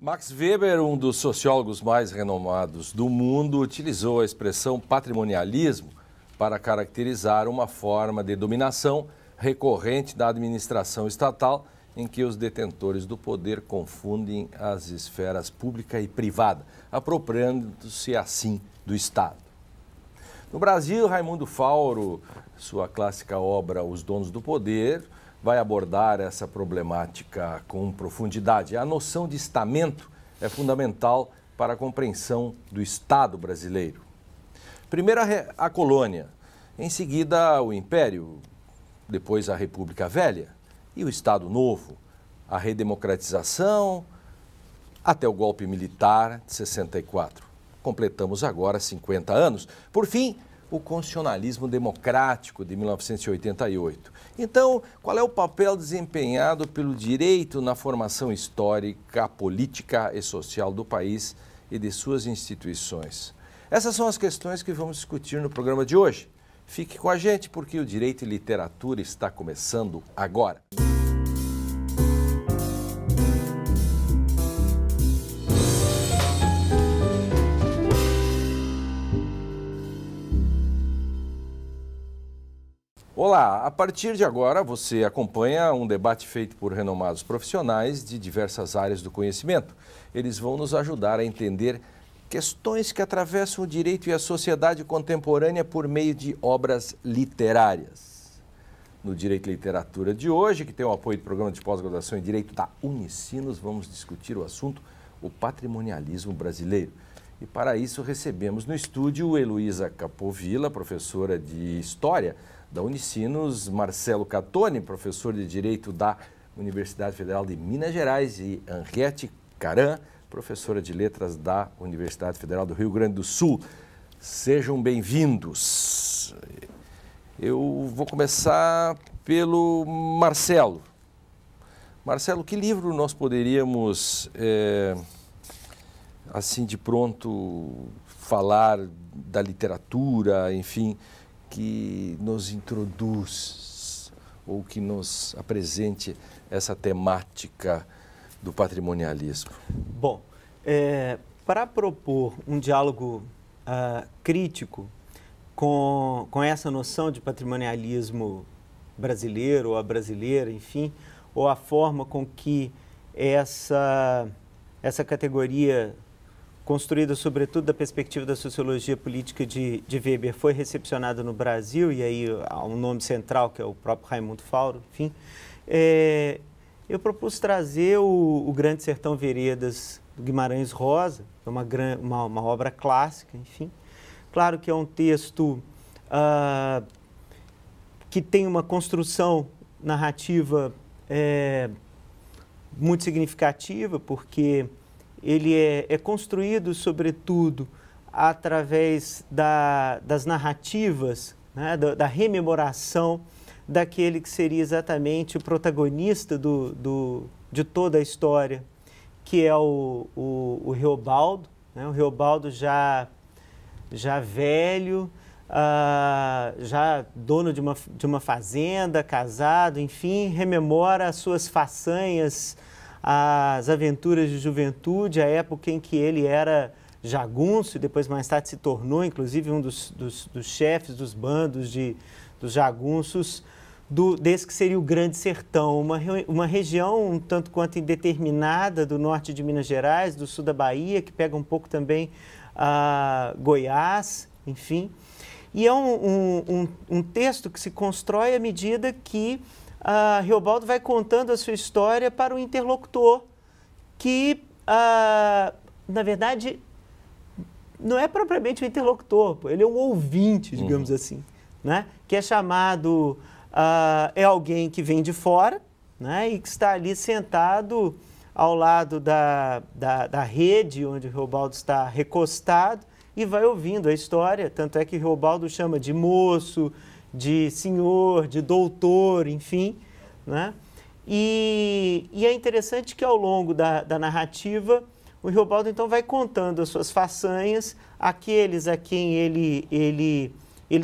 Max Weber, um dos sociólogos mais renomados do mundo, utilizou a expressão patrimonialismo para caracterizar uma forma de dominação recorrente da administração estatal em que os detentores do poder confundem as esferas pública e privada, apropriando-se assim do Estado. No Brasil, Raimundo Fauro, sua clássica obra Os Donos do Poder, vai abordar essa problemática com profundidade. A noção de estamento é fundamental para a compreensão do Estado brasileiro. Primeiro a colônia, em seguida o Império, depois a República Velha e o Estado Novo, a redemocratização até o golpe militar de 64. Completamos agora 50 anos. Por fim, o constitucionalismo democrático de 1988. Então, qual é o papel desempenhado pelo direito na formação histórica, política e social do país e de suas instituições? Essas são as questões que vamos discutir no programa de hoje. Fique com a gente porque o Direito e Literatura está começando agora. Olá, a partir de agora você acompanha um debate feito por renomados profissionais de diversas áreas do conhecimento. Eles vão nos ajudar a entender questões que atravessam o direito e a sociedade contemporânea por meio de obras literárias. No Direito e Literatura de hoje, que tem o apoio do Programa de Pós-Graduação em Direito da Unicinos, vamos discutir o assunto, o patrimonialismo brasileiro. E para isso recebemos no estúdio Heloísa Capovilla, professora de História da Unicinos, Marcelo Catoni, professor de Direito da Universidade Federal de Minas Gerais, e Henriette Caran, professora de Letras da Universidade Federal do Rio Grande do Sul. Sejam bem-vindos. Eu vou começar pelo Marcelo. Marcelo, que livro nós poderíamos, assim de pronto, falar da literatura, enfim, que nos introduz ou que nos apresente essa temática do patrimonialismo? Bom, para propor um diálogo crítico com essa noção de patrimonialismo brasileiro ou a brasileira, enfim, ou a forma com que essa categoria, construída sobretudo da perspectiva da sociologia política de Weber, foi recepcionada no Brasil, e aí há um nome central, que é o próprio Raimundo Fauro, enfim, eu propus trazer o Grande Sertão Veredas, do Guimarães Rosa, uma obra clássica, enfim. Claro que é um texto que tem uma construção narrativa muito significativa, porque ele é construído, sobretudo, através das narrativas, né, da rememoração daquele que seria exatamente o protagonista de toda a história, que é o Reobaldo, né, o Reobaldo já velho, já dono de uma fazenda, casado, enfim, rememora as suas façanhas, as aventuras de juventude, a época em que ele era jagunço e depois mais tarde se tornou, inclusive, um dos chefes dos bandos dos jagunços, desse que seria o Grande Sertão, uma região um tanto quanto indeterminada do norte de Minas Gerais, do sul da Bahia, que pega um pouco também Goiás, enfim. E é um texto que se constrói à medida que Reobaldo vai contando a sua história para o interlocutor, que, na verdade, não é propriamente um interlocutor, ele é um ouvinte, digamos assim, né? Que é chamado, é alguém que vem de fora, né? E que está ali sentado ao lado da rede onde Reobaldo está recostado e vai ouvindo a história, tanto é que Reobaldo chama de moço, de senhor, de doutor, enfim, né? E é interessante que ao longo da narrativa, o Reobaldo então vai contando as suas façanhas, aqueles a quem ele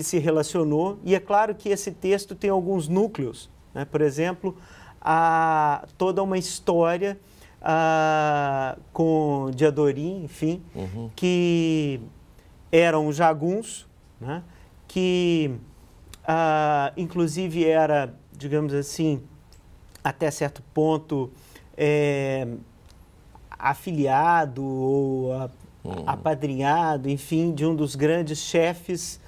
se relacionou, e é claro que esse texto tem alguns núcleos, né? Por exemplo, toda uma história com Diadorim, enfim, que eram um jagunço, né? Que inclusive era, digamos assim, até certo ponto, afiliado ou apadrinhado, enfim, de um dos grandes chefes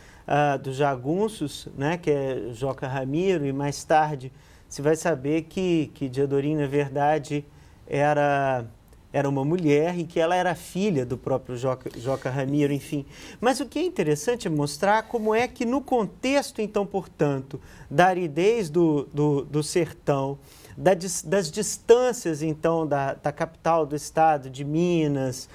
dos jagunços, né, que é Joca Ramiro, e mais tarde se vai saber que Diadorim, na verdade, era uma mulher e que ela era filha do próprio Joca Ramiro, enfim. Mas o que é interessante é mostrar como é que no contexto, então, portanto, da aridez do sertão, das distâncias, então, da capital do estado, de Minas,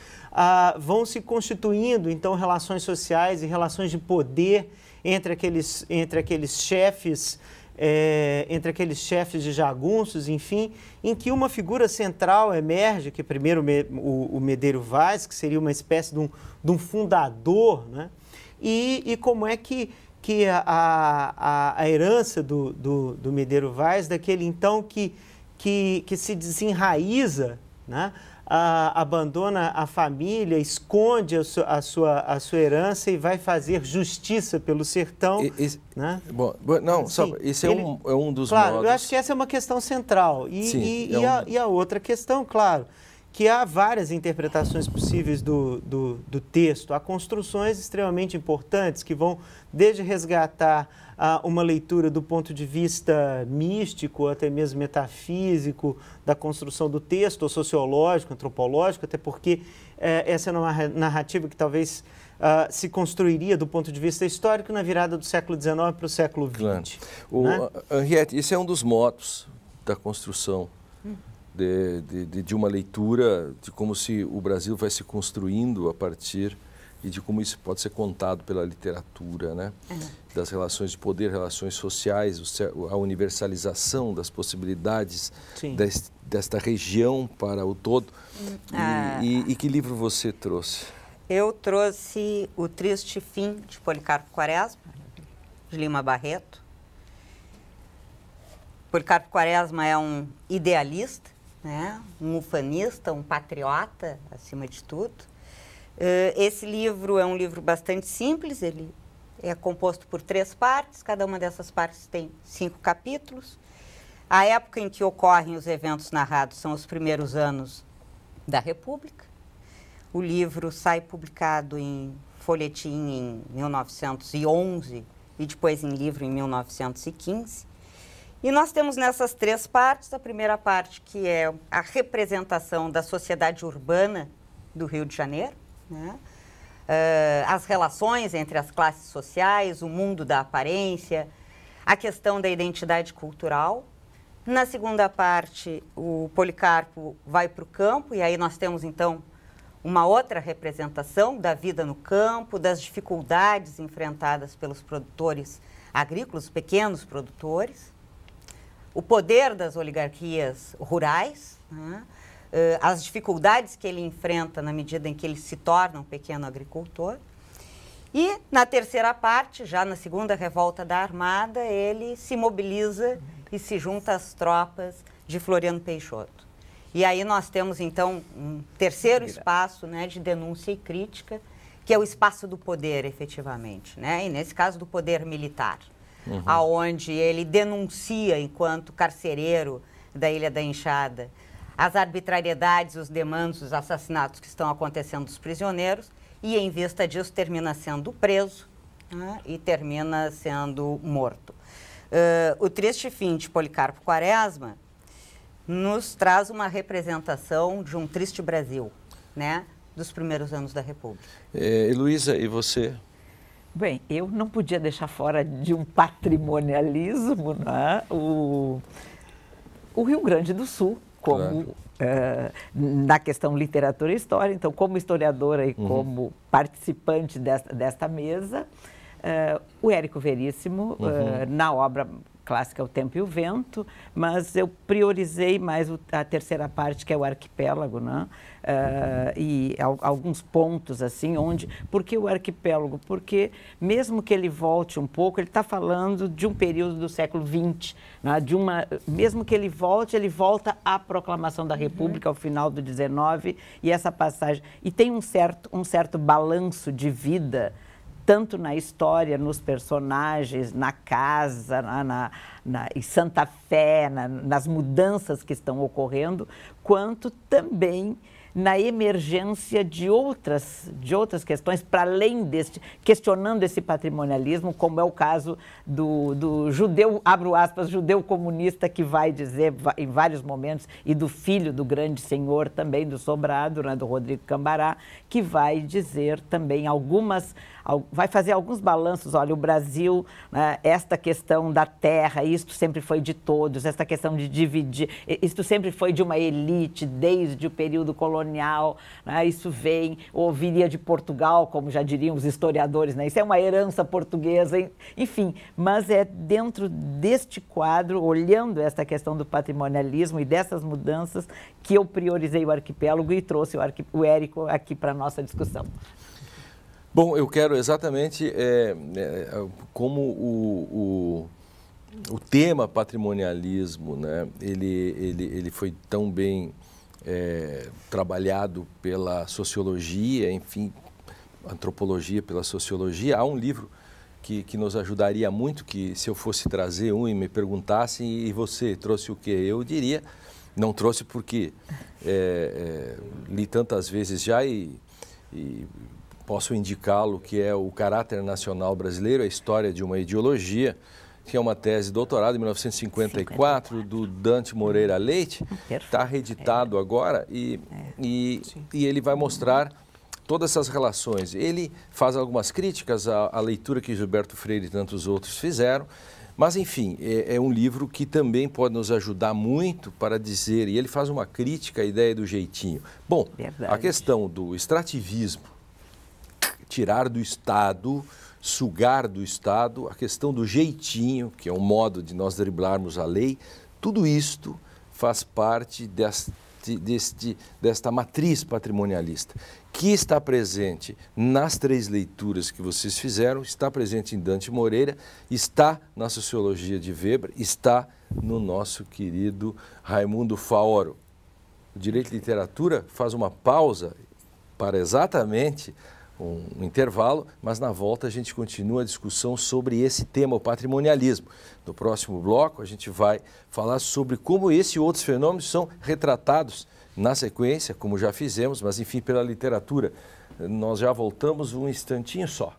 vão se constituindo, então, relações sociais e relações de poder entre aqueles chefes de jagunços, enfim, em que uma figura central emerge, que primeiro o Medeiro Vaz, que seria uma espécie de um fundador, né? E como é que a herança do Medeiro Vaz, daquele então que se desenraiza, né? Abandona a família, esconde a sua herança e vai fazer justiça pelo sertão. Né? Bom, não, sim, isso é um dos claro, modos. Eu acho que essa é uma questão central. E a outra questão, claro, que há várias interpretações possíveis do texto. Há construções extremamente importantes que vão desde resgatar uma leitura do ponto de vista místico, até mesmo metafísico, da construção do texto, ou sociológico, antropológico, até porque essa é uma narrativa que talvez se construiria do ponto de vista histórico na virada do século XIX para o século XX. Claro. Né? Henriette, esse é um dos motos da construção de uma leitura de como se o Brasil vai se construindo a partir e de como isso pode ser contado pela literatura, né? Das relações de poder, relações sociais, a universalização das possibilidades desta região para o todo. E que livro você trouxe? Eu trouxe O Triste Fim, de Policarpo Quaresma, de Lima Barreto. Policarpo Quaresma é um idealista, né? Um ufanista, um patriota, acima de tudo. Esse livro é um livro bastante simples, ele é composto por 3 partes, cada uma dessas partes tem 5 capítulos. A época em que ocorrem os eventos narrados são os primeiros anos da República. O livro sai publicado em folhetim em 1911 e depois em livro em 1915. E nós temos nessas 3 partes, a primeira parte que é a representação da sociedade urbana do Rio de Janeiro, né? As relações entre as classes sociais, o mundo da aparência, a questão da identidade cultural. Na segunda parte, o Policarpo vai para o campo, e aí nós temos, então, uma outra representação da vida no campo, das dificuldades enfrentadas pelos produtores agrícolas, pequenos produtores, o poder das oligarquias rurais, né? As dificuldades que ele enfrenta na medida em que ele se torna um pequeno agricultor. E, na terceira parte, já na segunda revolta da Armada, ele se mobiliza e se junta às tropas de Floriano Peixoto. E aí nós temos, então, um terceiro espaço, né, de denúncia e crítica, que é o espaço do poder, efetivamente, né? E, nesse caso, do poder militar, aonde ele denuncia, enquanto carcereiro da Ilha da Enxada, as arbitrariedades, os demandos, os assassinatos que estão acontecendo dos prisioneiros, e em vista disso termina sendo preso, né, e termina sendo morto. O Triste Fim, de Policarpo Quaresma, nos traz uma representação de um triste Brasil, né, dos primeiros anos da República. Heloísa, e você? Bem, eu não podia deixar fora de um patrimonialismo, né, o Rio Grande do Sul, como na questão literatura e história. Então, como historiadora e como participante desta mesa, o Érico Veríssimo, na obra clássica O Tempo e o Vento, mas eu priorizei mais a terceira parte, que é o arquipélago, né? E alguns pontos assim, por que o arquipélago? Porque mesmo que ele volte um pouco, ele está falando de um período do século XX, né? Mesmo que ele volta à proclamação da República ao final do XIX, e essa passagem, e tem um certo balanço de vida, tanto na história, nos personagens, na casa, em Santa Fé, nas mudanças que estão ocorrendo, quanto também na emergência de outras questões, para além questionando esse patrimonialismo, como é o caso do judeu, abro aspas, judeu comunista, que vai dizer em vários momentos, e do filho do grande senhor também, do Sobrado, né, do Rodrigo Cambará, que vai dizer também vai fazer alguns balanços. Olha, o Brasil, né, esta questão da terra, isto sempre foi de todos, esta questão de dividir, isto sempre foi de uma elite desde o período colonial, né, isso viria de Portugal, como já diriam os historiadores, né, isso é uma herança portuguesa, enfim, mas é dentro deste quadro, olhando esta questão do patrimonialismo e dessas mudanças, que eu priorizei o arquipélago e trouxe o Érico aqui para a nossa discussão. Bom, eu quero exatamente como o tema patrimonialismo, né, ele foi tão bem trabalhado pela sociologia, enfim, antropologia pela sociologia. Há um livro que nos ajudaria muito, que se eu fosse trazer um e me perguntassem, e você trouxe o quê? Eu diria, não trouxe porque li tantas vezes já e posso indicá-lo, que é O Caráter Nacional Brasileiro, a História de uma Ideologia, que é uma tese de doutorado em 1954, do Dante Moreira Leite. Está reeditado agora e ele vai mostrar todas essas relações. Ele faz algumas críticas à leitura que Gilberto Freire e tantos outros fizeram, mas, enfim, é um livro que também pode nos ajudar muito para dizer, e ele faz uma crítica à ideia do jeitinho. Bom, a questão do extrativismo, tirar do Estado, sugar do Estado, a questão do jeitinho, que é um modo de nós driblarmos a lei, tudo isto faz parte desta matriz patrimonialista, que está presente nas três leituras que vocês fizeram, está presente em Dante Moreira, está na sociologia de Weber, está no nosso querido Raimundo Faoro. O Direito de Literatura faz uma pausa para exatamente um intervalo, mas na volta a gente continua a discussão sobre esse tema, o patrimonialismo. No próximo bloco a gente vai falar sobre como esse e outros fenômenos são retratados na sequência, como já fizemos, mas enfim, pela literatura. Nós já voltamos um instantinho só.